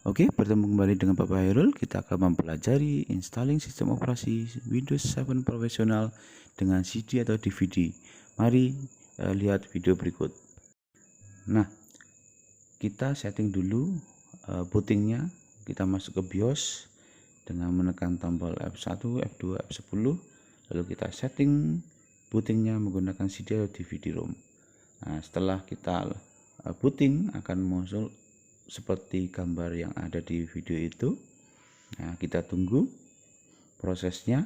Oke, bertemu kembali dengan Bapak Hairul. Kita akan mempelajari installing sistem operasi Windows 7 Professional dengan CD atau DVD. Mari lihat video berikut. Nah, kita setting dulu bootingnya. Kita masuk ke BIOS dengan menekan tombol F1, F2, F10. Lalu kita setting bootingnya menggunakan CD atau DVD ROM. Nah, setelah kita booting akan muncul seperti gambar yang ada di video itu. Nah, kita tunggu prosesnya,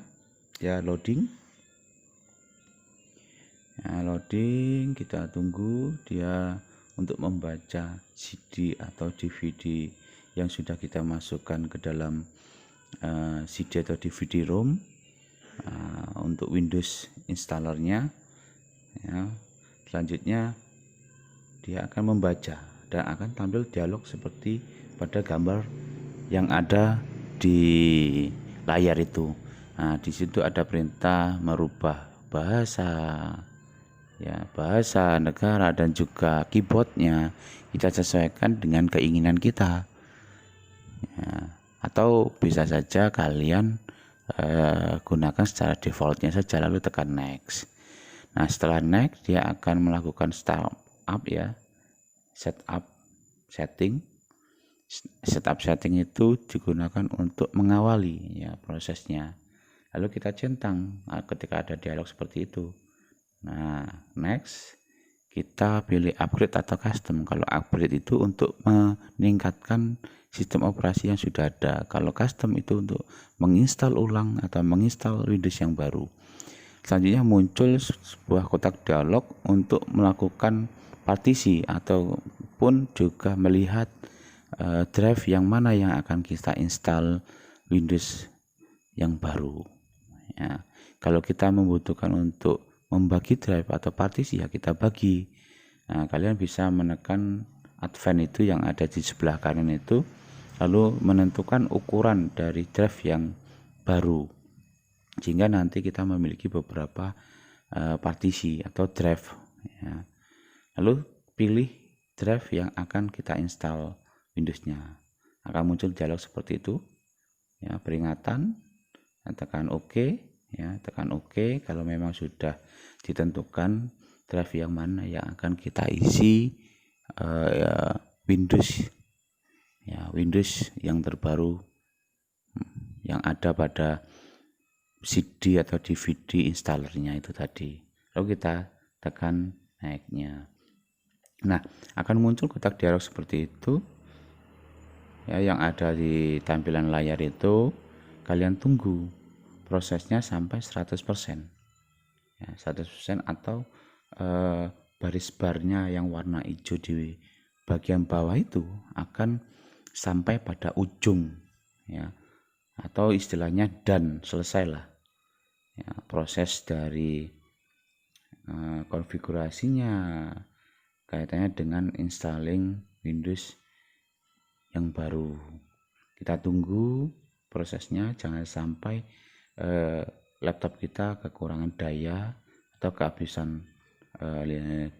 ya loading. Nah, loading, kita tunggu dia untuk membaca CD atau DVD yang sudah kita masukkan ke dalam CD atau DVD ROM untuk Windows installernya. Ya, selanjutnya dia akan membaca dan akan tampil dialog seperti pada gambar yang ada di layar itu. Nah, di situ ada perintah merubah bahasa, ya, bahasa negara, dan juga keyboardnya kita sesuaikan dengan keinginan kita. Ya, atau bisa saja kalian gunakan secara defaultnya saja lalu tekan next. Nah, setelah next dia akan melakukan startup ya, setup setting itu digunakan untuk mengawali ya prosesnya. Lalu kita centang ketika ada dialog seperti itu. Nah, next kita pilih upgrade atau custom. Kalau upgrade itu untuk meningkatkan sistem operasi yang sudah ada. Kalau custom itu untuk menginstal ulang atau menginstal Windows yang baru. Selanjutnya muncul sebuah kotak dialog untuk melakukan partisi ataupun juga melihat drive yang mana yang akan kita install Windows yang baru. Ya, kalau kita membutuhkan untuk membagi drive atau partisi, ya kita bagi. Nah, kalian bisa menekan advance itu yang ada di sebelah kanan itu, lalu menentukan ukuran dari drive yang baru, sehingga nanti kita memiliki beberapa partisi atau drive. Ya. Lalu pilih drive yang akan kita install Windowsnya. Akan muncul dialog seperti itu. Ya, peringatan. Tekan OK. Ya, tekan OK kalau memang sudah ditentukan drive yang mana yang akan kita isi Windows. Ya, Windows yang terbaru yang ada pada CD atau DVD installernya itu tadi. Lalu kita tekan naiknya. Nah, akan muncul kotak dialog seperti itu. Ya, yang ada di tampilan layar itu kalian tunggu prosesnya sampai 100%. Ya, 100% atau baris barnya yang warna hijau di bagian bawah itu akan sampai pada ujung, ya, atau istilahnya dan selesailah ya, proses dari konfigurasinya kaitannya dengan installing Windows yang baru. Kita tunggu prosesnya, jangan sampai laptop kita kekurangan daya atau kehabisan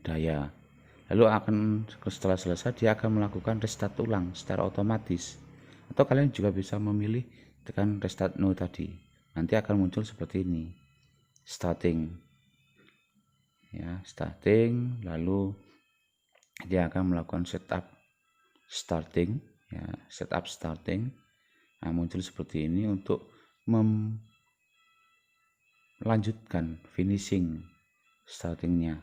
daya. Lalu setelah selesai dia akan melakukan restart ulang secara otomatis. Atau kalian juga bisa memilih tekan restart no tadi. Nanti akan muncul seperti ini. Starting. Ya, starting, lalu dia akan melakukan setup starting. Ya, setup starting. Nah, muncul seperti ini untuk melanjutkan finishing startingnya.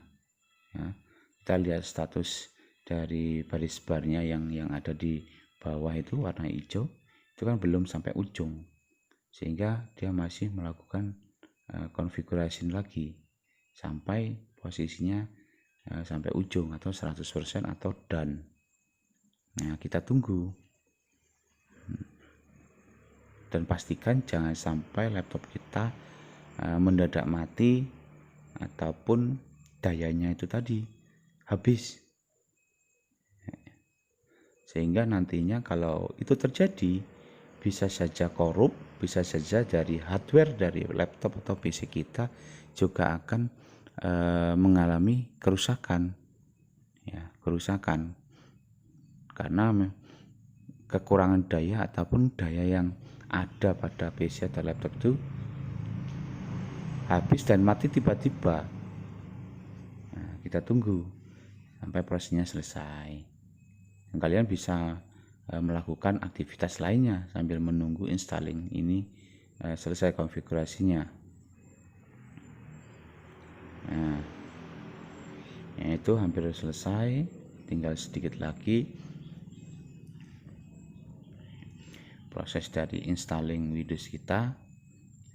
Ya, kita lihat status dari baris barnya yang ada di bawah itu warna hijau itu kan belum sampai ujung, sehingga dia masih melakukan konfigurasi lagi sampai posisinya sampai ujung atau 100% atau done. Nah, kita tunggu dan pastikan jangan sampai laptop kita mendadak mati ataupun dayanya itu tadi habis, sehingga nantinya kalau itu terjadi bisa saja korup, bisa saja dari hardware dari laptop atau PC kita juga akan mengalami kerusakan, ya, kerusakan karena kekurangan daya ataupun daya yang ada pada PC atau laptop itu habis dan mati tiba-tiba. Nah, kita tunggu sampai prosesnya selesai. Dan kalian bisa melakukan aktivitas lainnya sambil menunggu installing ini selesai konfigurasinya. Nah, itu hampir selesai, tinggal sedikit lagi proses dari installing Windows kita.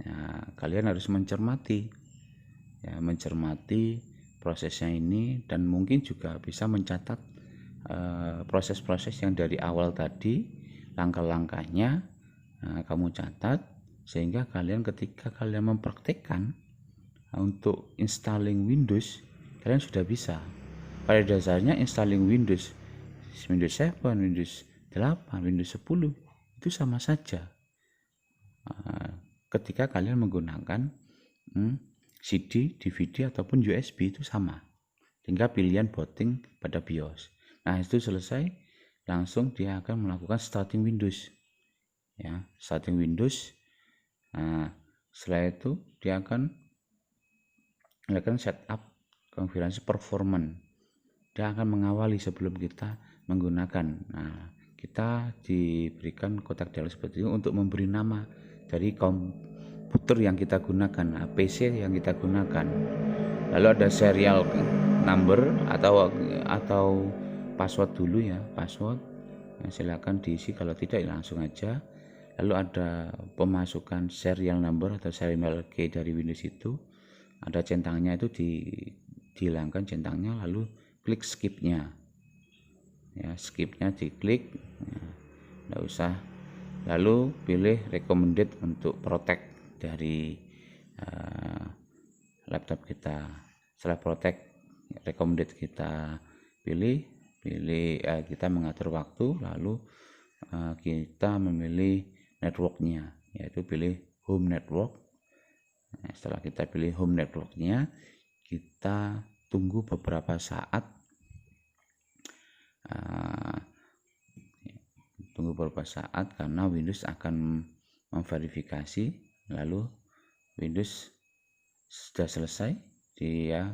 Nah, kalian harus mencermati prosesnya ini, dan mungkin juga bisa mencatat proses-proses yang dari awal tadi, langkah-langkahnya kamu catat, sehingga ketika kalian mempraktekkan untuk installing Windows, kalian sudah bisa. Pada dasarnya installing Windows 7, Windows 8, Windows 10 itu sama saja ketika kalian menggunakan CD, DVD ataupun USB, itu sama. Tinggal pilihan booting pada BIOS. Nah, itu selesai, langsung dia akan melakukan starting Windows. Ya, starting Windows. Nah, setelah itu dia akan melakukan setup konfigurasi performance. Dia akan mengawali sebelum kita menggunakan. Nah, kita diberikan kotak dialog seperti itu untuk memberi nama dari komputer yang kita gunakan, PC yang kita gunakan. Lalu ada serial number atau password dulu ya, password. Nah, silakan diisi, kalau tidak langsung aja. Lalu ada pemasukan serial number atau serial key dari Windows itu. Ada centangnya, itu dihilangkan centangnya, lalu klik skipnya. Ya, skipnya diklik, nggak usah. Lalu pilih recommended untuk protect dari laptop kita. Setelah protect recommended kita pilih kita mengatur waktu, lalu kita memilih networknya, yaitu pilih home network. Nah, setelah kita pilih home networknya, kita tunggu beberapa saat. Karena Windows akan memverifikasi. Lalu Windows sudah selesai, dia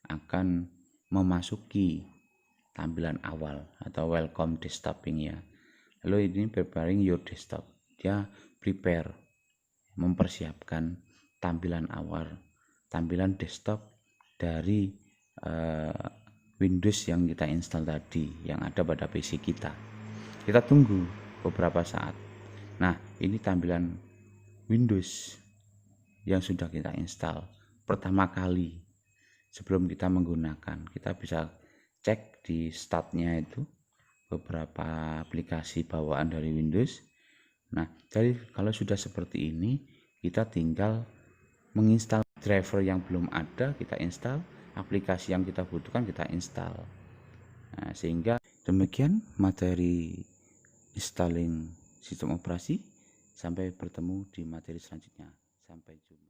akan memasuki tampilan awal atau welcome desktoping ya. Lalu ini preparing your desktop, dia mempersiapkan tampilan awal, tampilan desktop dari Windows yang kita install tadi, yang ada pada PC kita. Kita tunggu beberapa saat. Nah, ini tampilan Windows yang sudah kita install pertama kali. Sebelum kita menggunakan, kita bisa cek di startnya itu beberapa aplikasi bawaan dari Windows. Nah, jadi kalau sudah seperti ini, kita tinggal menginstal driver yang belum ada, kita install, aplikasi yang kita butuhkan kita install. Nah, sehingga demikian materi installing sistem operasi. Sampai bertemu di materi selanjutnya. Sampai jumpa.